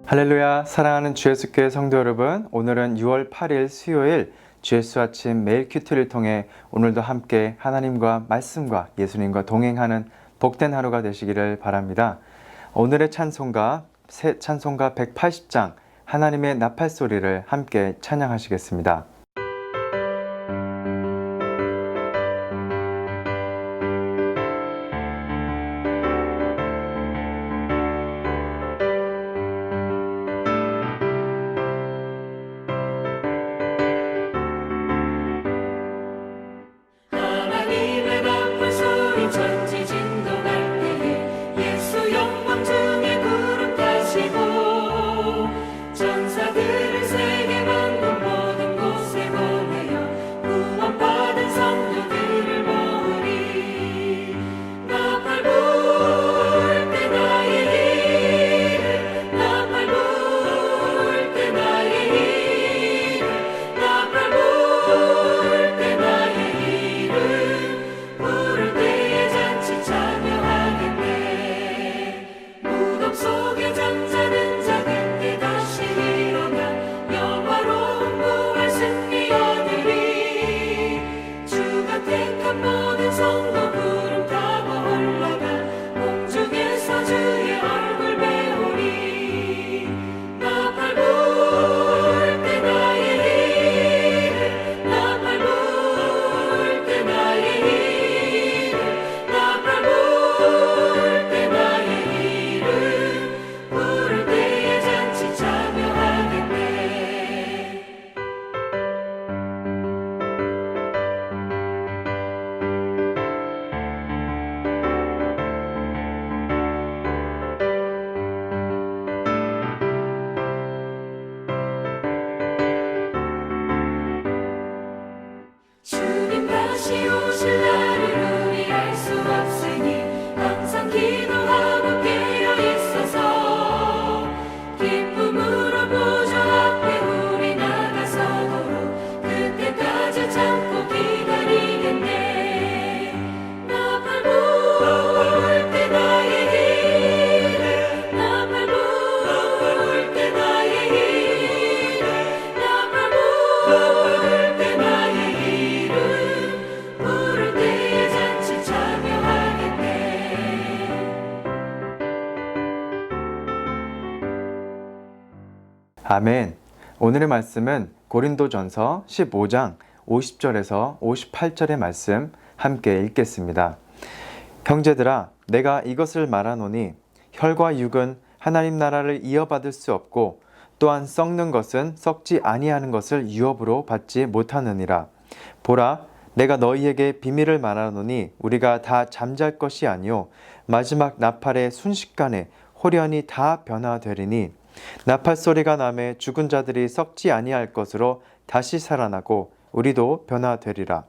할렐루야, 사랑하는 주 예수교회 성도 여러분, 오늘은 6월 8일 수요일 주 예수 아침 매일 큐티를 통해 오늘도 함께 하나님과 말씀과 예수님과 동행하는 복된 하루가 되시기를 바랍니다. 오늘의 찬송가 180장 하나님의 나팔소리를 함께 찬양하시겠습니다. 아멘. 오늘의 말씀은 고린도전서 15장 50절에서 58절의 말씀 함께 읽겠습니다. 형제들아, 내가 이것을 말하노니 혈과 육은 하나님 나라를 이어받을 수 없고 또한 썩는 것은 썩지 아니하는 것을 유업으로 받지 못하느니라. 보라, 내가 너희에게 비밀을 말하노니 우리가 다 잠잘 것이 아니요 마지막 나팔의 순식간에 호련히 다 변화되리니 나팔 소리가 나매 죽은 자들이 썩지 아니할 것으로 다시 살아나고 우리도 변화되리라.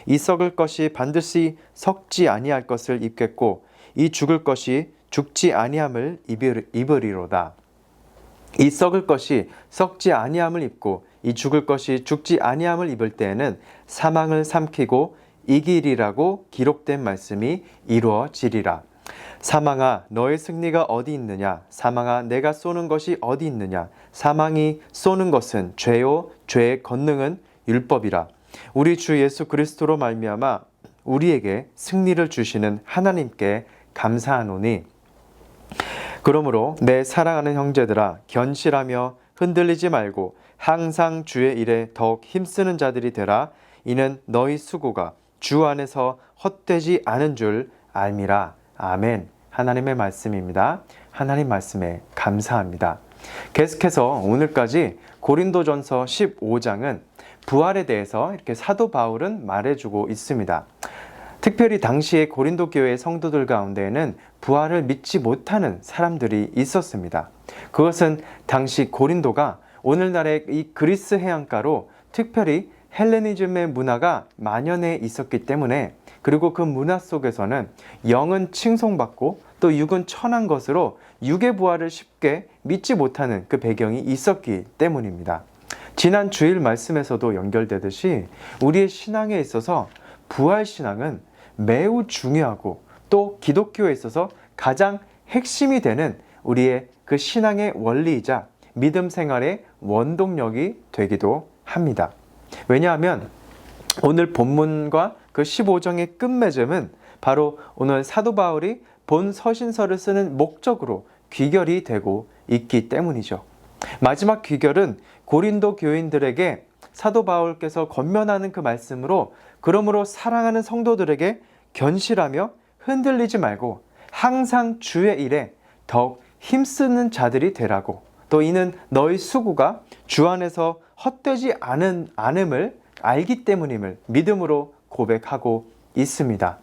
이 썩을 것이 반드시 썩지 아니할 것을 입겠고 이 죽을 것이 죽지 아니함을 입으리로다. 이 썩을 것이 썩지 아니함을 입고 이 죽을 것이 죽지 아니함을 입을 때에는 사망을 삼키고 이기리라고 기록된 말씀이 이루어지리라. 사망아, 너의 승리가 어디 있느냐? 사망아, 내가 쏘는 것이 어디 있느냐? 사망이 쏘는 것은 죄요, 죄의 권능은 율법이라. 우리 주 예수 그리스도로 말미암아 우리에게 승리를 주시는 하나님께 감사하노니, 그러므로 내 사랑하는 형제들아, 견실하며 흔들리지 말고 항상 주의 일에 더욱 힘쓰는 자들이 되라. 이는 너희 수고가 주 안에서 헛되지 않은 줄 알미라. 아멘. 하나님의 말씀입니다. 하나님 말씀에 감사합니다. 계속해서 오늘까지 고린도전서 15장은 부활에 대해서 이렇게 사도 바울은 말해주고 있습니다. 특별히 당시에 고린도 교회의 성도들 가운데에는 부활을 믿지 못하는 사람들이 있었습니다. 그것은 당시 고린도가 오늘날의 이 그리스 해안가로 특별히 헬레니즘의 문화가 만연해 있었기 때문에, 그리고 그 문화 속에서는 영은 칭송받고 또 육은 천한 것으로 육의 부활을 쉽게 믿지 못하는 그 배경이 있었기 때문입니다. 지난 주일 말씀에서도 연결되듯이 우리의 신앙에 있어서 부활신앙은 매우 중요하고 또 기독교에 있어서 가장 핵심이 되는 우리의 그 신앙의 원리이자 믿음 생활의 원동력이 되기도 합니다. 왜냐하면 오늘 본문과 그 15장의 끝맺음은 바로 오늘 사도 바울이 본 서신서를 쓰는 목적으로 귀결이 되고 있기 때문이죠. 마지막 귀결은 고린도 교인들에게 사도 바울께서 권면하는 그 말씀으로 그러므로 사랑하는 성도들에게 견실하며 흔들리지 말고 항상 주의 일에 더욱 힘쓰는 자들이 되라고, 또 이는 너희 수고가 주 안에서 헛되지 않음을 알기 때문임을 믿음으로 고백하고 있습니다.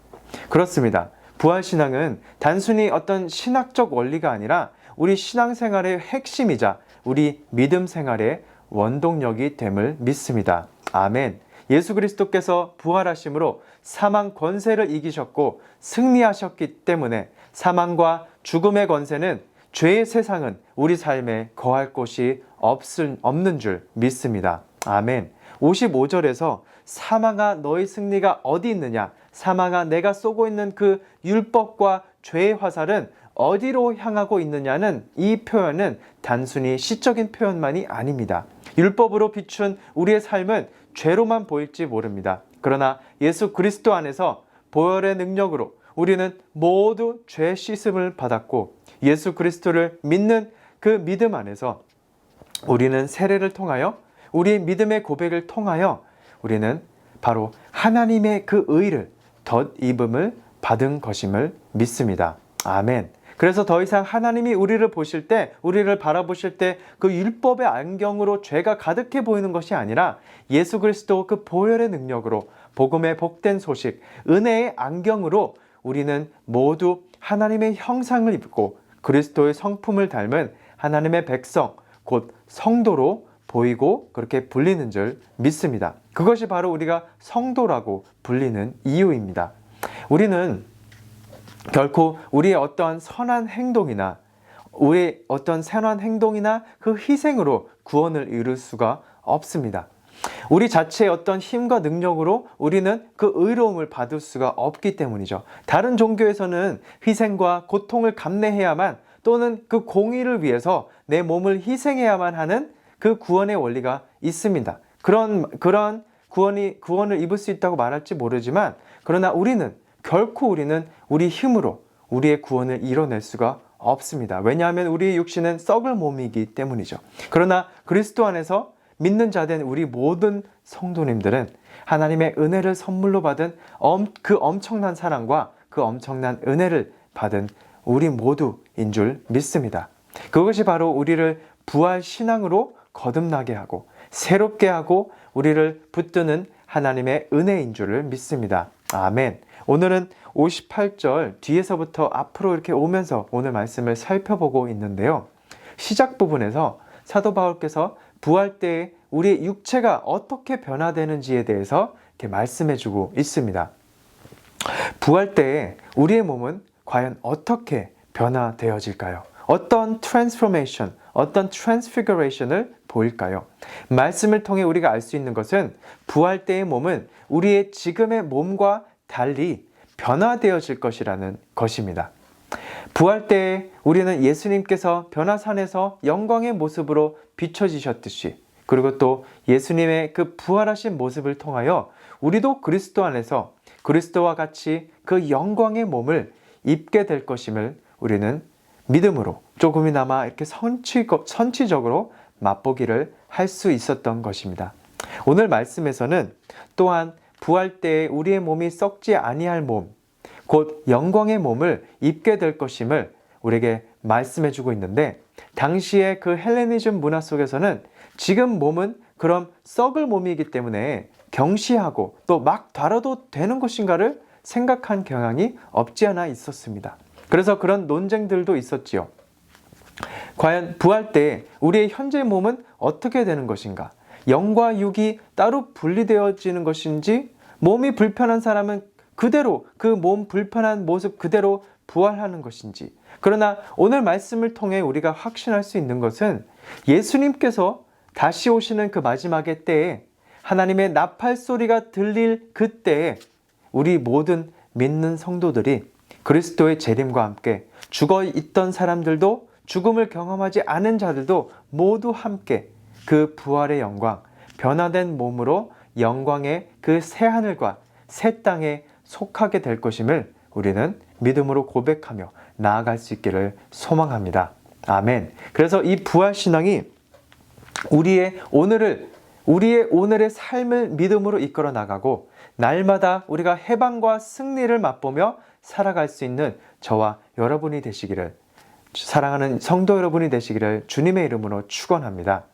그렇습니다. 부활신앙은 단순히 어떤 신학적 원리가 아니라 우리 신앙생활의 핵심이자 우리 믿음 생활의 원동력이 됨을 믿습니다. 아멘. 예수 그리스도께서 부활하심으로 사망 권세를 이기셨고 승리하셨기 때문에 사망과 죽음의 권세는, 죄의 세상은 우리 삶에 거할 곳이 없는 줄 믿습니다. 아멘. 55절에서 사망아 너의 승리가 어디 있느냐, 사망아 내가 쏘고 있는 그 율법과 죄의 화살은 어디로 향하고 있느냐는, 이 표현은 단순히 시적인 표현만이 아닙니다. 율법으로 비춘 우리의 삶은 죄로만 보일지 모릅니다. 그러나 예수 그리스도 안에서 보혈의 능력으로 우리는 모두 죄 씻음을 받았고, 예수 그리스도를 믿는 그 믿음 안에서 우리는 세례를 통하여, 우리의 믿음의 고백을 통하여 우리는 바로 하나님의 그 의를 덧입음을 받은 것임을 믿습니다. 아멘. 그래서 더 이상 하나님이 우리를 보실 때, 우리를 바라보실 때 그 율법의 안경으로 죄가 가득해 보이는 것이 아니라 예수 그리스도 그 보혈의 능력으로, 복음의 복된 소식, 은혜의 안경으로 우리는 모두 하나님의 형상을 입고 그리스도의 성품을 닮은 하나님의 백성, 곧 성도로 보이고 그렇게 불리는 줄 믿습니다. 그것이 바로 우리가 성도라고 불리는 이유입니다. 우리는 결코 우리의 어떠한 선한 행동이나 그 희생으로 구원을 이룰 수가 없습니다. 우리 자체의 어떤 힘과 능력으로 우리는 그 의로움을 받을 수가 없기 때문이죠. 다른 종교에서는 희생과 고통을 감내해야만, 또는 그 공의를 위해서 내 몸을 희생해야만 하는 그 구원의 원리가 있습니다. 그런 구원을 입을 수 있다고 말할지 모르지만, 그러나 결코 우리는 우리 힘으로 우리의 구원을 이뤄낼 수가 없습니다. 왜냐하면 우리의 육신은 썩을 몸이기 때문이죠. 그러나 그리스도 안에서 믿는 자된 우리 모든 성도님들은 하나님의 은혜를 선물로 받은 그 엄청난 사랑과 그 엄청난 은혜를 받은 우리 모두인 줄 믿습니다. 그것이 바로 우리를 부활 신앙으로 거듭나게 하고 새롭게 하고 우리를 붙드는 하나님의 은혜인 줄을 믿습니다. 아멘. 오늘은 58절 뒤에서부터 앞으로 이렇게 오면서 오늘 말씀을 살펴보고 있는데요. 시작 부분에서 사도 바울께서 부활 때에 우리의 육체가 어떻게 변화되는지에 대해서 이렇게 말씀해주고 있습니다. 부활 때에 우리의 몸은 과연 어떻게 변화되어질까요? 어떤 트랜스포메이션, 어떤 트랜스피그레이션을 보일까요? 말씀을 통해 우리가 알 수 있는 것은 부활 때의 몸은 우리의 지금의 몸과 달리 변화되어질 것이라는 것입니다. 부활 때에 우리는 예수님께서 변화산에서 영광의 모습으로 비춰지셨듯이, 그리고 또 예수님의 그 부활하신 모습을 통하여 우리도 그리스도 안에서 그리스도와 같이 그 영광의 몸을 입게 될 것임을 우리는 믿음으로 조금이나마 이렇게 선취적으로 맛보기를 할 수 있었던 것입니다. 오늘 말씀에서는 또한 부활 때에 우리의 몸이 썩지 아니할 몸, 곧 영광의 몸을 입게 될 것임을 우리에게 말씀해주고 있는데, 당시의 그 헬레니즘 문화 속에서는 지금 몸은 그럼 썩을 몸이기 때문에 경시하고 또 막 다뤄도 되는 것인가를 생각한 경향이 없지 않아 있었습니다. 그래서 그런 논쟁들도 있었지요. 과연 부활 때 우리의 현재 몸은 어떻게 되는 것인가? 영과 육이 따로 분리되어지는 것인지, 몸이 불편한 사람은 그대로 그 몸 불편한 모습 그대로 부활하는 것인지. 그러나 오늘 말씀을 통해 우리가 확신할 수 있는 것은 예수님께서 다시 오시는 그 마지막의 때에, 하나님의 나팔 소리가 들릴 그때에 우리 모든 믿는 성도들이 그리스도의 재림과 함께 죽어 있던 사람들도 죽음을 경험하지 않은 자들도 모두 함께 그 부활의 영광, 변화된 몸으로 영광의 그 새 하늘과 새 땅에 속하게 될 것임을 우리는 믿음으로 고백하며 나아갈 수 있기를 소망합니다. 아멘. 그래서 이 부활신앙이 우리의 오늘의 삶을 믿음으로 이끌어 나가고 날마다 우리가 해방과 승리를 맛보며 살아갈 수 있는 저와 여러분이 되시기를, 사랑하는 성도 여러분이 되시기를 주님의 이름으로 축원합니다.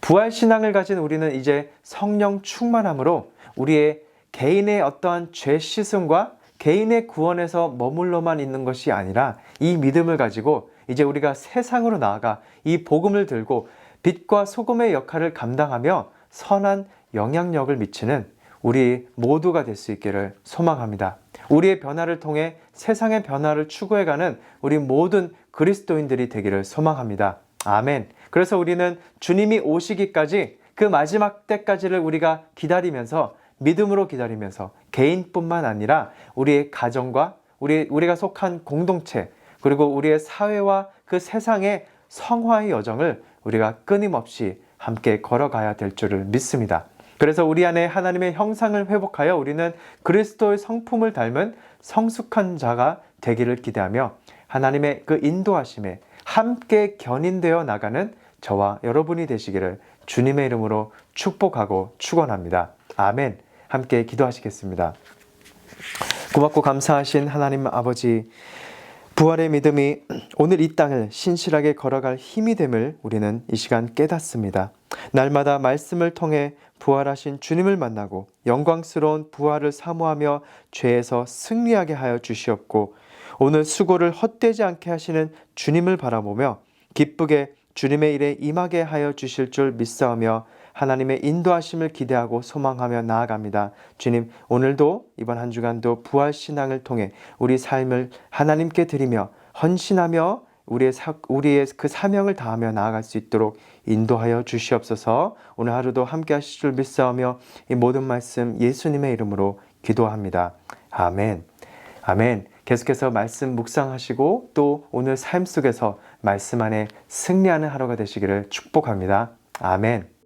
부활신앙을 가진 우리는 이제 성령 충만함으로 우리의 개인의 어떠한 죄 씻음과 개인의 구원에서 머물러만 있는 것이 아니라 이 믿음을 가지고 이제 우리가 세상으로 나아가 이 복음을 들고 빛과 소금의 역할을 감당하며 선한 영향력을 미치는 우리 모두가 될 수 있기를 소망합니다. 우리의 변화를 통해 세상의 변화를 추구해가는 우리 모든 그리스도인들이 되기를 소망합니다. 아멘. 그래서 우리는 주님이 오시기까지 그 마지막 때까지를 우리가 기다리면서 믿음으로 기다리면서 개인뿐만 아니라 우리의 가정과 우리가 속한 공동체 그리고 우리의 사회와 그 세상의 성화의 여정을 우리가 끊임없이 함께 걸어가야 될 줄을 믿습니다. 그래서 우리 안에 하나님의 형상을 회복하여 우리는 그리스도의 성품을 닮은 성숙한 자가 되기를 기대하며 하나님의 그 인도하심에 함께 견인되어 나가는 저와 여러분이 되시기를 주님의 이름으로 축복하고 축원합니다. 아멘. 함께 기도하시겠습니다. 고맙고 감사하신 하나님 아버지, 부활의 믿음이 오늘 이 땅을 신실하게 걸어갈 힘이 됨을 우리는 이 시간 깨닫습니다. 날마다 말씀을 통해 부활하신 주님을 만나고 영광스러운 부활을 사모하며 죄에서 승리하게 하여 주시옵고 오늘 수고를 헛되지 않게 하시는 주님을 바라보며 기쁘게 주님의 일에 임하게 하여 주실 줄 믿사오며 하나님의 인도하심을 기대하고 소망하며 나아갑니다. 주님, 오늘도 이번 한 주간도 부활신앙을 통해 우리 삶을 하나님께 드리며 헌신하며 우리의 그 사명을 다하며 나아갈 수 있도록 인도하여 주시옵소서. 오늘 하루도 함께 하실 줄 믿사오며 이 모든 말씀 예수님의 이름으로 기도합니다. 아멘. 아멘. 계속해서 말씀 묵상하시고 또 오늘 삶 속에서 말씀 안에 승리하는 하루가 되시기를 축복합니다. 아멘.